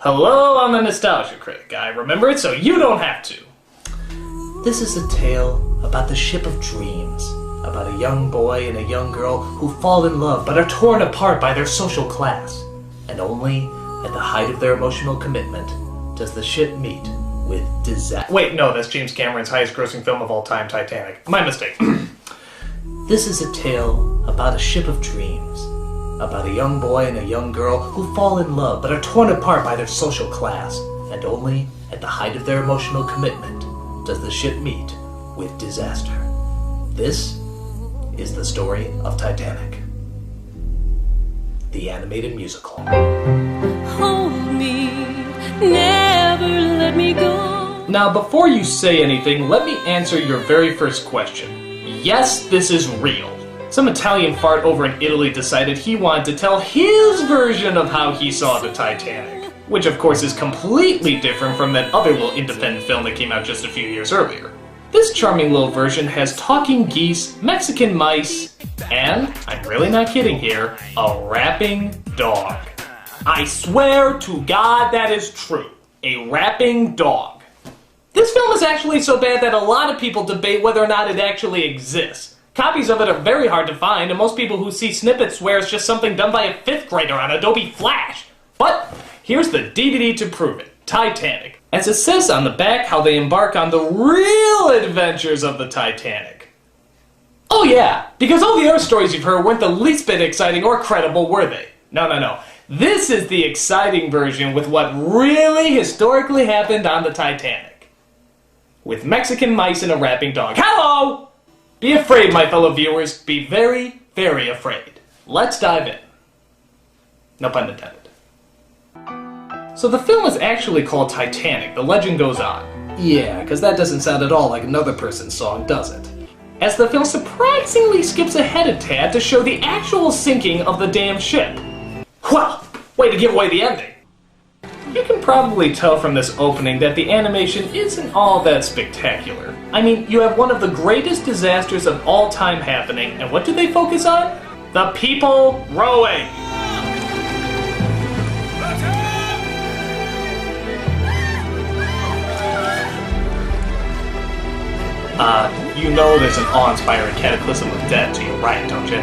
Hello, I'm a nostalgia critic. I remember it so you don't have to. This is a tale about the ship of dreams, about a young boy and a young girl who fall in love but are torn apart by their social class. And only at the height of their emotional commitment does the ship meet with disaster. Wait, no, that's James Cameron's highest grossing film of all time, Titanic. My mistake. This is a tale about a ship of dreams, about a young boy and a young girl who fall in love but are torn apart by their social class, and only at the height of their emotional commitment does the ship meet with disaster. This is the story of Titanic, the animated musical. Hold me, never let me go. Now, before you say anything, let me answer your very first question. Yes, this is real. Some Italian fart over in Italy decided he wanted to tell his version of how he saw the Titanic, which of course is completely different from that other little independent film that came out just a few years earlier. This charming little version has talking geese, Mexican mice, and, I'm really not kidding here, a rapping dog. I swear to God that is true. A rapping dog. This film is actually so bad that a lot of people debate whether or not it actually exists. Copies of it are very hard to find, and most people who see snippets swear it's just something done by a 5th grader on Adobe Flash. But here's the DVD to prove it. Titanic. As it says on the back, how they embark on the real adventures of the Titanic. Oh yeah, because all the other stories you've heard weren't the least bit exciting or credible, were they? No. This is the exciting version with what really historically happened on the Titanic. With Mexican mice and a rapping dog. Hello! Be afraid, my fellow viewers. Be very, very afraid. Let's dive in. No pun intended. So the film is actually called Titanic, The Legend Goes On. Yeah, because that doesn't sound at all like another person's song, does it? As the film surprisingly skips ahead a tad to show the actual sinking of the damn ship. Well, way to give away the ending. You can probably tell from this opening that the animation isn't all that spectacular. I mean, you have one of the greatest disasters of all time happening, and what do they focus on? The people rowing! You know there's an awe-inspiring cataclysm of death to your right, don't you?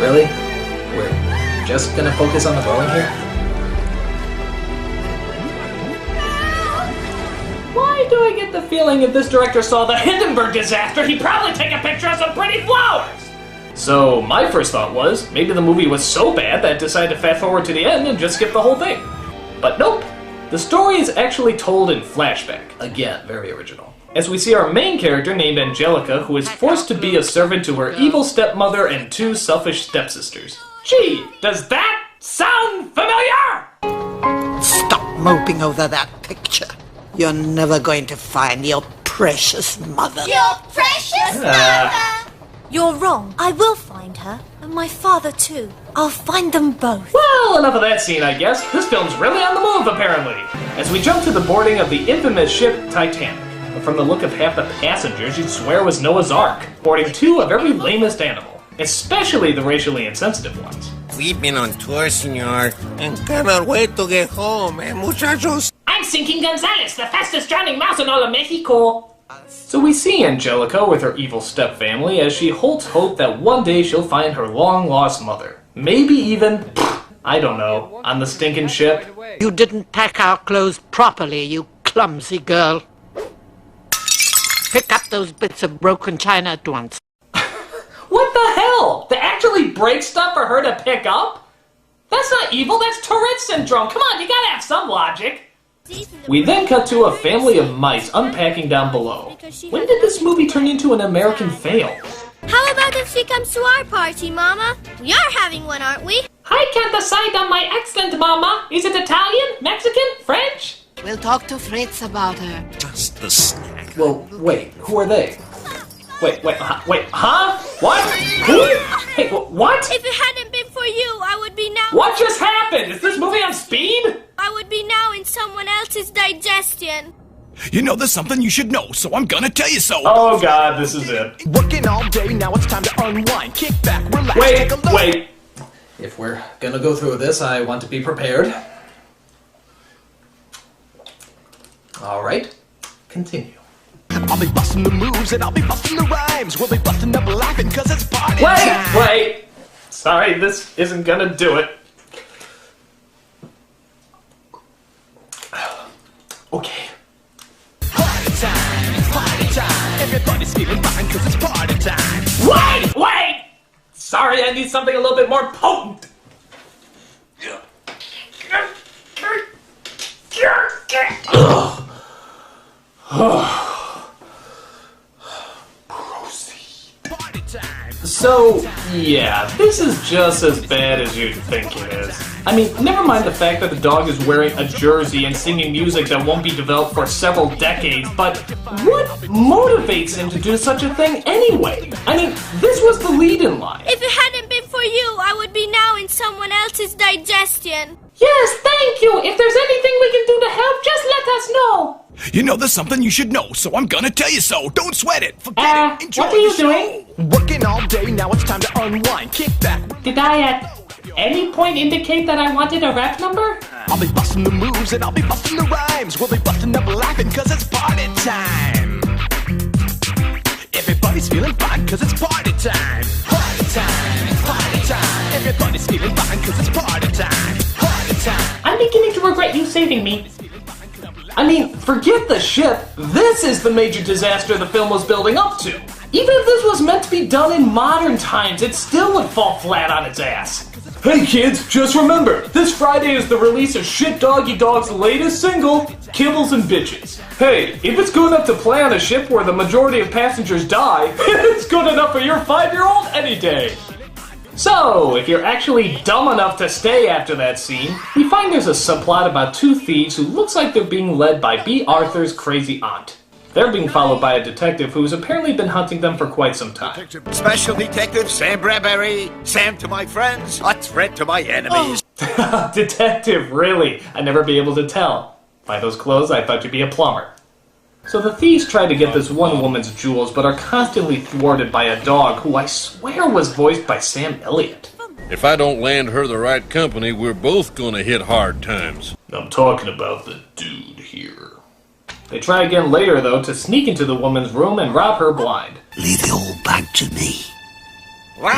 Really? We're just gonna focus on the rowing here? Why do I get the feeling if this director saw the Hindenburg disaster, he'd probably take a picture of some pretty flowers? So my first thought was, maybe the movie was so bad that it decided to fast forward to the end and just skip the whole thing. But nope. The story is actually told in flashback. Again, very original. As we see our main character named Angelica, who is forced to be a servant to her evil stepmother and 2 selfish stepsisters. Gee, does that sound familiar? Stop moping over that picture. You're never going to find your precious mother. Your precious mother! You're wrong. I will find her, and my father too. I'll find them both. Well, enough of that scene, I guess. This film's really on the move, apparently. As we jump to the boarding of the infamous ship Titanic. But from the look of half the passengers, you'd swear it was Noah's Ark, boarding 2 of every lamest animal, especially the racially insensitive ones. We've been on tour, senor, and cannot wait to get home, muchachos? I'm Sinking Gonzales, the fastest drowning mouse in all of Mexico. So we see Angelica with her evil stepfamily as she holds hope that one day she'll find her long-lost mother. Maybe even, I don't know, on the stinking ship. You didn't pack our clothes properly, you clumsy girl. Pick up those bits of broken china at once. What the hell? They actually break stuff for her to pick up? That's not evil, that's Tourette syndrome. Come on, you gotta have some logic. We then cut to a family of mice unpacking down below. When did this movie turn into an American fail? How about if she comes to our party, Mama? We are having one, aren't we? I can't decide on my accent, Mama. Is it Italian, Mexican, French? We'll talk to Fritz about her. Just the snack. Well, wait, who are they? Wait, huh? What? Who? Hey, what? If it hadn't been for you, I would be now... What just happened? Is this movie on speed? I would be now in someone else's digestion. You know there's something you should know, so I'm gonna tell you so. Oh God, this is it. Working all day, now it's time to unwind. Kick back, relax, take a look. Wait. if we're gonna go through this, I want to be prepared. Alright, continue. I'll be busting the moves and I'll be busting the rhymes. We'll be busting up laughing cause it's party time. Wait! Sorry, this isn't gonna do it. Okay. Party time, everybody's feeling fine cause it's party time. Wait! Sorry, I need something a little bit more potent. So, yeah, this is just as bad as you'd think it is. I mean, never mind the fact that the dog is wearing a jersey and singing music that won't be developed for several decades, but what motivates him to do such a thing anyway? I mean, this was the lead-in line. If it hadn't been for you, I would be now in someone else's digestion. Yes, thank you! If there's anything we can do to help, just let us know! You know there's something you should know, so I'm gonna tell you so. Don't sweat it. Forget it. Enjoy what are you the show. doing? Working all day, now it's time to unwind. Kick back. Did I at any point indicate that I wanted a rap number? I'll be busting the moves and I'll be busting the rhymes. We'll be busting up laughing cause it's party time. Everybody's feeling fine cause it's party time. Party time, party time. Everybody's feeling fine cause it's party time. Party time. I'm beginning to regret you saving me. I mean, forget the ship. This is the major disaster the film was building up to. Even if this was meant to be done in modern times, it still would fall flat on its ass. Hey kids, just remember, this Friday is the release of Shit Doggy Dog's latest single, Kibbles and Bitches. Hey, if it's good enough to play on a ship where the majority of passengers die, it's good enough for your 5-year-old any day. So, if you're actually dumb enough to stay after that scene, we find there's a subplot about two thieves who looks like they're being led by B. Arthur's crazy aunt. They're being followed by a detective who's apparently been hunting them for quite some time. Special Detective Sam Bradbury, Sam to my friends, a threat to my enemies. Detective, really? I'd never be able to tell. By those clothes, I thought you'd be a plumber. So the thieves try to get this one woman's jewels, but are constantly thwarted by a dog who I swear was voiced by Sam Elliott. If I don't land her the right company, we're both gonna hit hard times. I'm talking about the dude here. They try again later, though, to sneak into the woman's room and rob her blind. Leave it all back to me. What?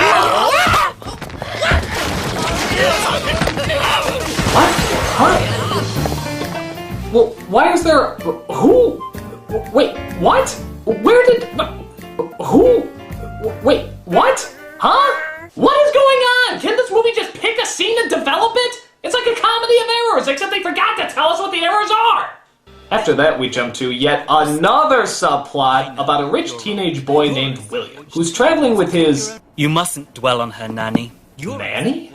Huh? Well, why is there... Who? Wait, what? Where did... Who? Wait, what? Huh? What is going on? Can't this movie just pick a scene and develop it? It's like a comedy of errors, except they forgot to tell us what the errors are. After that, we jump to yet another subplot about a rich teenage boy named William, who's traveling with his... You mustn't dwell on her, Nanny. Nanny?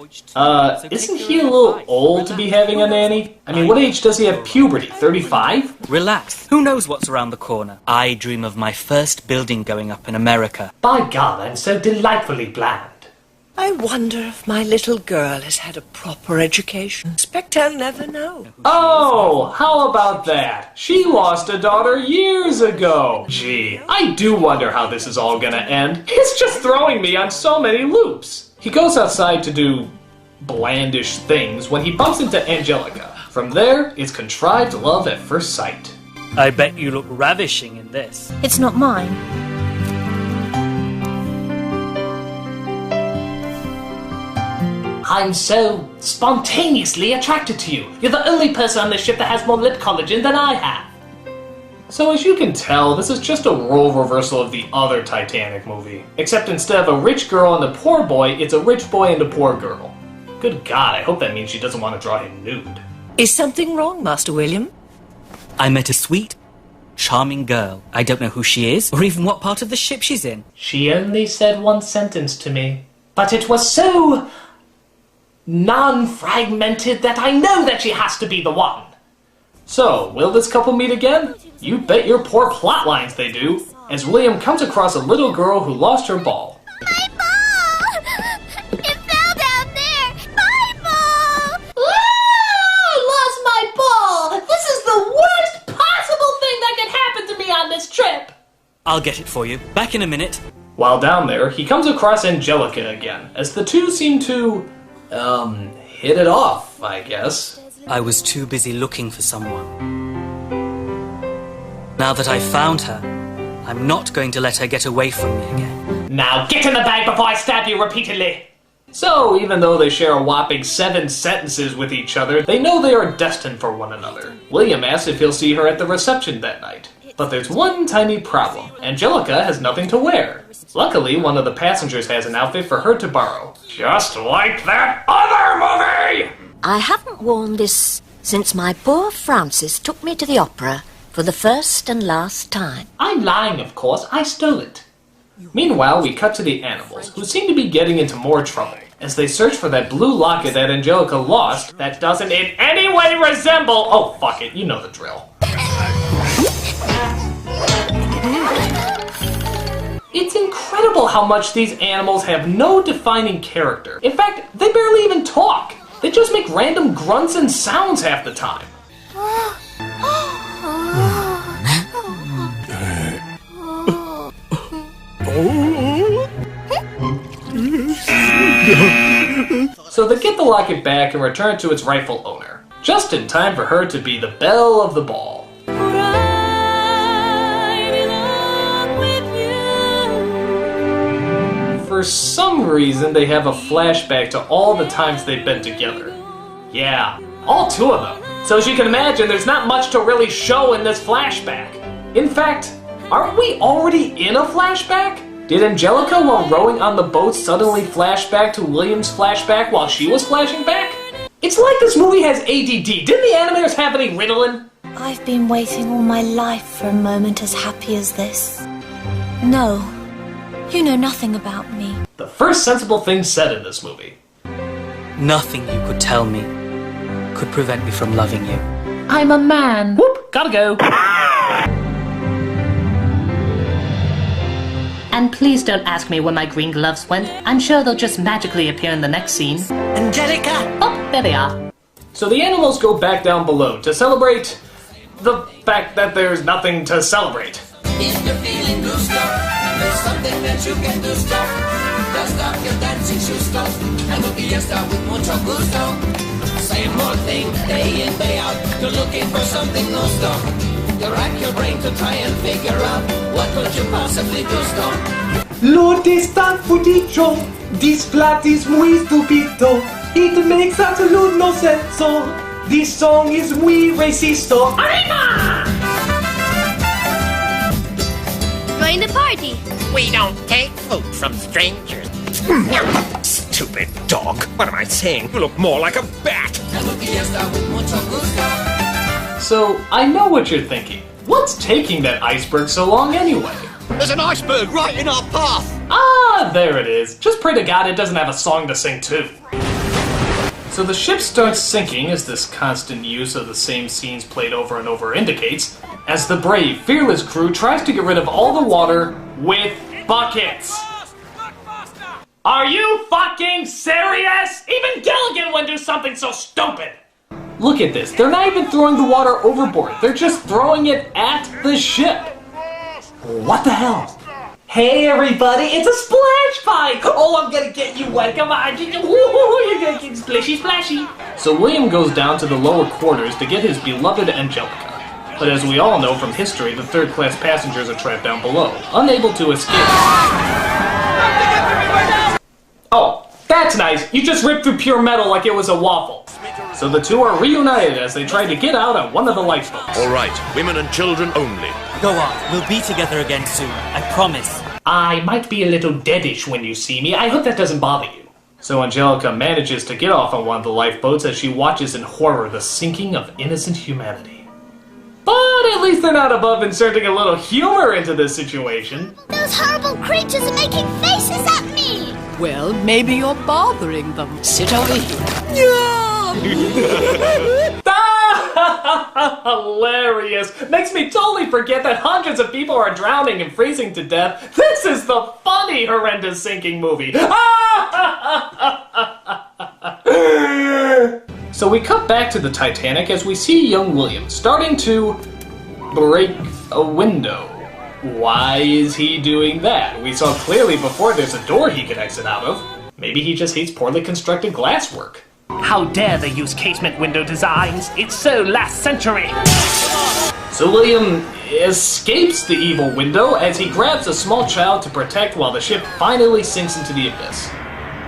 Isn't he a little old to be having a nanny? I mean, what age does he have puberty? 35? Relax. Who knows what's around the corner? I dream of my first building going up in America. By God, I'm so delightfully bland. I wonder if my little girl has had a proper education. Expect I'll never know. Oh, how about that? She lost a daughter years ago. Gee, I do wonder how this is all gonna end. It's just throwing me on so many loops. He goes outside to do blandish things when he bumps into Angelica. From there, it's contrived love at first sight. I bet you look ravishing in this. It's not mine. I'm so spontaneously attracted to you. You're the only person on this ship that has more lip collagen than I have. So as you can tell, this is just a role reversal of the other Titanic movie. Except instead of a rich girl and a poor boy, it's a rich boy and a poor girl. Good God, I hope that means she doesn't want to draw him nude. Is something wrong, Master William? I met a sweet, charming girl. I don't know who she is, or even what part of the ship she's in. She only said one sentence to me, but it was so non-fragmented that I know that she has to be the one. So, will this couple meet again? You bet your poor plot lines they do, as William comes across a little girl who lost her ball. My ball! It fell down there! My ball! I lost my ball! This is the worst possible thing that could happen to me on this trip! I'll get it for you. Back in a minute. While down there, he comes across Angelica again, as the two seem to hit it off, I guess. I was too busy looking for someone. Now that I've found her, I'm not going to let her get away from me again. Now get in the bag before I stab you repeatedly! So, even though they share a whopping 7 sentences with each other, they know they are destined for one another. William asks if he'll see her at the reception that night. But there's one tiny problem. Angelica has nothing to wear. Luckily, one of the passengers has an outfit for her to borrow. Just like that other movie! I haven't worn this since my poor Francis took me to the opera for the first and last time. I'm lying, of course. I stole it. Meanwhile, we cut to the animals, who seem to be getting into more trouble, as they search for that blue locket that Angelica lost that doesn't in any way resemble... Oh, fuck it. You know the drill. It's incredible how much these animals have no defining character. In fact, they barely even talk. They just make random grunts and sounds half the time. So they get the locket back and return it to its rightful owner, just in time for her to be the belle of the ball. For some reason, they have a flashback to all the times they've been together. Yeah, all 2 of them. So as you can imagine, there's not much to really show in this flashback. In fact, aren't we already in a flashback? Did Angelica, while rowing on the boat, suddenly flash back to William's flashback while she was flashing back? It's like this movie has ADD. Didn't the animators have any Ritalin? I've been waiting all my life for a moment as happy as this. No, you know nothing about me. The first sensible thing said in this movie. Nothing you could tell me could prevent me from loving you. I'm a man. Whoop, gotta go. And please don't ask me where my green gloves went. I'm sure they'll just magically appear in the next scene. Angelica! Oh, there they are. So the animals go back down below to celebrate the fact that there's nothing to celebrate. If you're feeling blue stuff, there's something that you can do stuff. Dust off your dancing shoe stuff, and we'll fiesta with mucho gusto. Same old thing, day in, day out, you're looking for something new stuff. You rack your brain to try and figure out what could you possibly do stuff. Lo destaco dicho, this plot is muy stupido. It makes absolute no senso. This song is muy racisto. Arriba! Going to party. We don't take food from strangers. Stupid dog. What am I saying? You look more like a bat. And we'll fiesta with mucho gusto. So, I know what you're thinking. What's taking that iceberg so long anyway? There's an iceberg right in our path. Ah, there it is. Just pray to God it doesn't have a song to sing too. So the ship starts sinking, as this constant use of the same scenes played over and over indicates, as the brave, fearless crew tries to get rid of all the water with buckets. Are you fucking serious? Even Gilligan wouldn't do something so stupid. Look at this. They're not even throwing the water overboard. They're just throwing it at the ship. What the hell? Hey everybody, it's a splash bike! Oh, I'm gonna get you wet, come on! You're gonna get splashy splashy! So William goes down to the lower quarters to get his beloved Angelica. But as we all know from history, the third-class passengers are trapped down below, unable to escape. Oh, that's nice! You just ripped through pure metal like it was a waffle. So the 2 are reunited as they try to get out on one of the lifeboats. All right, women and children only. Go on, we'll be together again soon, I promise. I might be a little deadish when you see me. I hope that doesn't bother you. So Angelica manages to get off on one of the lifeboats as she watches in horror the sinking of innocent humanity. But at least they're not above inserting a little humor into this situation. Those horrible creatures are making faces at me! Well, maybe you're bothering them. Sit over here. Hilarious! Makes me totally forget that hundreds of people are drowning and freezing to death. This is the funny, horrendous sinking movie. So we cut back to the Titanic as we see young William starting to break a window. Why is he doing that? We saw clearly before there's a door he can exit out of. Maybe he just hates poorly constructed glasswork. How dare they use casement window designs? It's so last century! So William escapes the evil window as he grabs a small child to protect while the ship finally sinks into the abyss.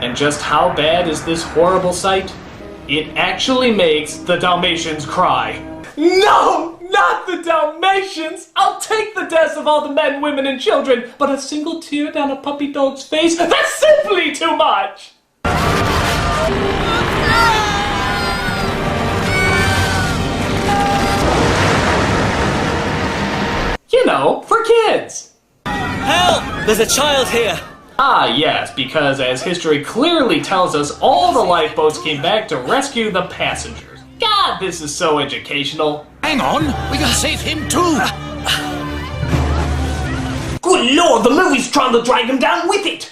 And just how bad is this horrible sight? It actually makes the Dalmatians cry. No! Not the Dalmatians! I'll take the deaths of all the men, women, and children, but a single tear down a puppy dog's face? That's simply too much! You know, for kids! Help! There's a child here! Ah, yes, because as history clearly tells us, all the lifeboats came back to rescue the passengers. God, this is so educational. Hang on, we can save him too! Good lord, the movie's trying to drag him down with it!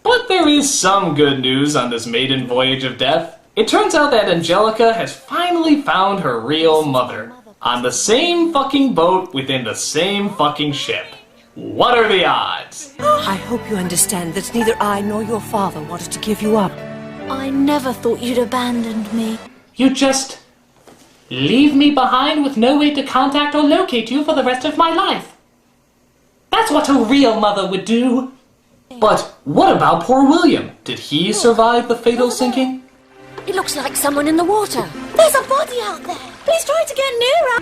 But there is some good news on this maiden voyage of death. It turns out that Angelica has finally found her real mother. On the same fucking boat within the same fucking ship. What are the odds? I hope you understand that neither I nor your father wanted to give you up. I never thought you'd abandoned me. You just leave me behind with no way to contact or locate you for the rest of my life. That's what a real mother would do. But what about poor William? Did he survive the fatal sinking? It looks like someone in the water. There's a body out there. Please try to get nearer.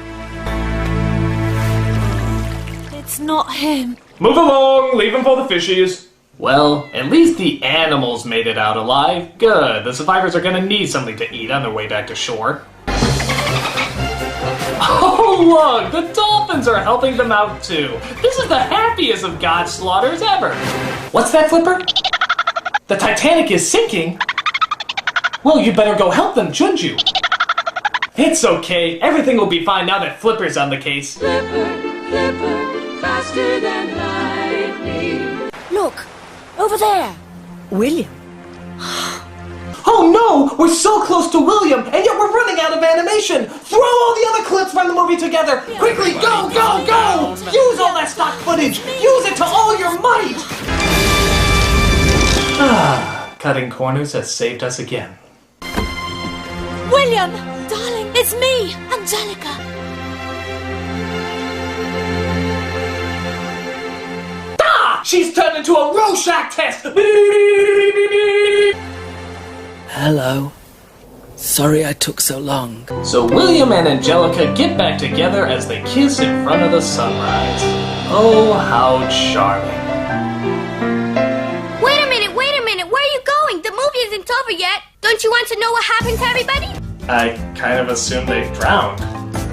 It's not him. Move along, leave him for the fishies. Well, at least the animals made it out alive. Good, the survivors are gonna need something to eat on their way back to shore. Oh look, the dolphins are helping them out too. This is the happiest of God's slaughters ever. What's that, Flipper? The Titanic is sinking? Well, you better go help them, shouldn't you? It's okay, everything will be fine now that Flipper's on the case. Flipper, Flipper, faster than lightning. Look, over there. William. Oh no! We're so close to William, and yet we're running out of animation! Throw all the other clips from the movie together! Quickly, go, go, go! Use all that stock footage! Use it to all your might! Ah, cutting corners has saved us again. William! Darling, it's me, Angelica. Ah! She's turned into a Rorschach test! Hello. Sorry I took so long. So William and Angelica get back together as they kiss in front of the sunrise. Oh, how charming. Wait a minute, where are you going? The movie isn't over yet. Don't you want to know what happened to everybody? I kind of assumed they drowned.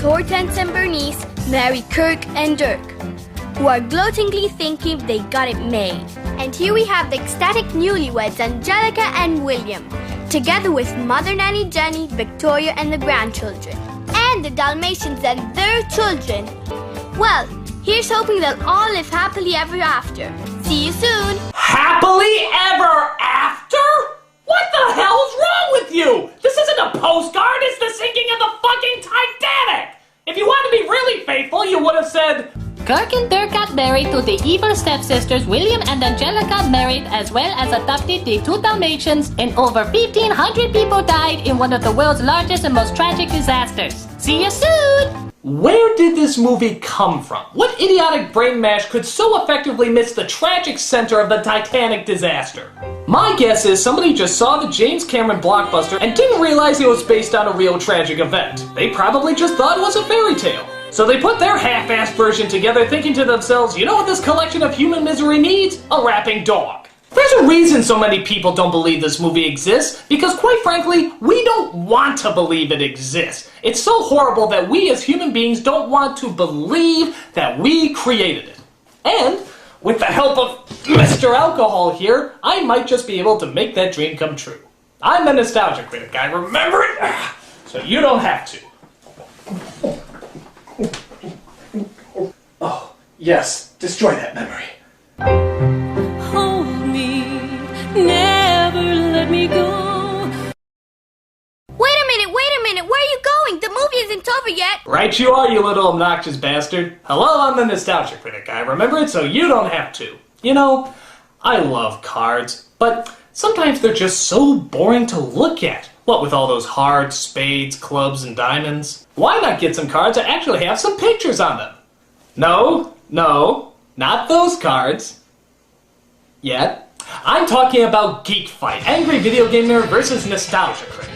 Hortense and Bernice marry Kirk and Dirk, who are gloatingly thinking they got it made. And here we have the ecstatic newlyweds Angelica and William, together with Mother Nanny Jenny, Victoria and the grandchildren, and the Dalmatians and their children. Well, here's hoping they'll all live happily ever after. See you soon. Happily ever after? What the hell's wrong with you? This isn't a postcard, it's the sinking of the fucking Titanic! If you wanted to be really faithful, you would have said, Kirk and Dirk got married to the evil stepsisters. William and Angelica married as well as adopted the two Dalmatians, and over 1,500 people died in one of the world's largest and most tragic disasters. See you soon! Where did this movie come from? What idiotic brain mash could so effectively miss the tragic center of the Titanic disaster? My guess is somebody just saw the James Cameron blockbuster and didn't realize it was based on a real tragic event. They probably just thought it was a fairy tale. So they put their half-assed version together thinking to themselves, you know what this collection of human misery needs? A rapping dog. There's a reason so many people don't believe this movie exists, because quite frankly, we don't want to believe it exists. It's so horrible that we as human beings don't want to believe that we created it. And with the help of Mr. Alcohol here, I might just be able to make that dream come true. I'm a nostalgia critic, I remember it, so you don't have to. Oh, yes, destroy that memory. Hold me, never let me go. Wait a minute, where are you going? The movie isn't over yet. Right you are, you little obnoxious bastard. Hello, I'm the nostalgia critic. I remember it so you don't have to. You know, I love cards, but Sometimes they're just so boring to look at. What with all those hearts, spades, clubs, and diamonds? Why not get some cards that actually have some pictures on them? No, not those cards. Yet. I'm talking about Geek Fight, Angry Video Game Nerd versus Nostalgia Critic.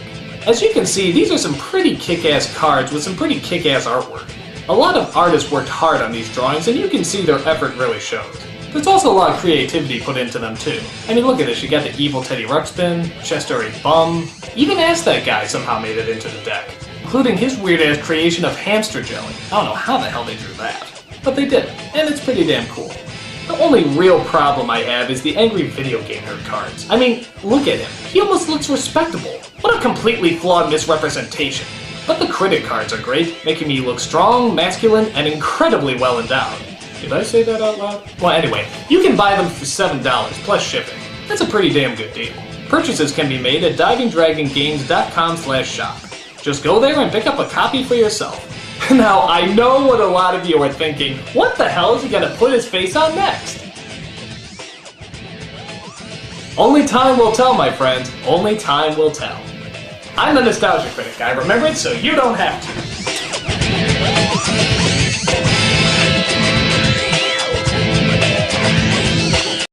As you can see, these are some pretty kick-ass cards with some pretty kick-ass artwork. A lot of artists worked hard on these drawings, and you can see their effort really shows. There's also a lot of creativity put into them too. I mean, look at this, you got the evil Teddy Ruxpin, Chester A. Bum, even Ask That Guy somehow made it into the deck, including his weird-ass creation of hamster jelly. I don't know how the hell they drew that, but they did, and it's pretty damn cool. The only real problem I have is the Angry Video Game Nerd cards. I mean, look at him. He almost looks respectable. What a completely flawed misrepresentation. But the Critic cards are great, making me look strong, masculine, and incredibly well endowed. Did I say that out loud? Well, anyway, you can buy them for $7 plus shipping. That's a pretty damn good deal. Purchases can be made at divingdragongames.com/shop. Just go there and pick up a copy for yourself. Now, I know what a lot of you are thinking. What the hell is he gonna put his face on next? Only time will tell, my friends. Only time will tell. I'm the Nostalgia Critic. I remember it so you don't have to.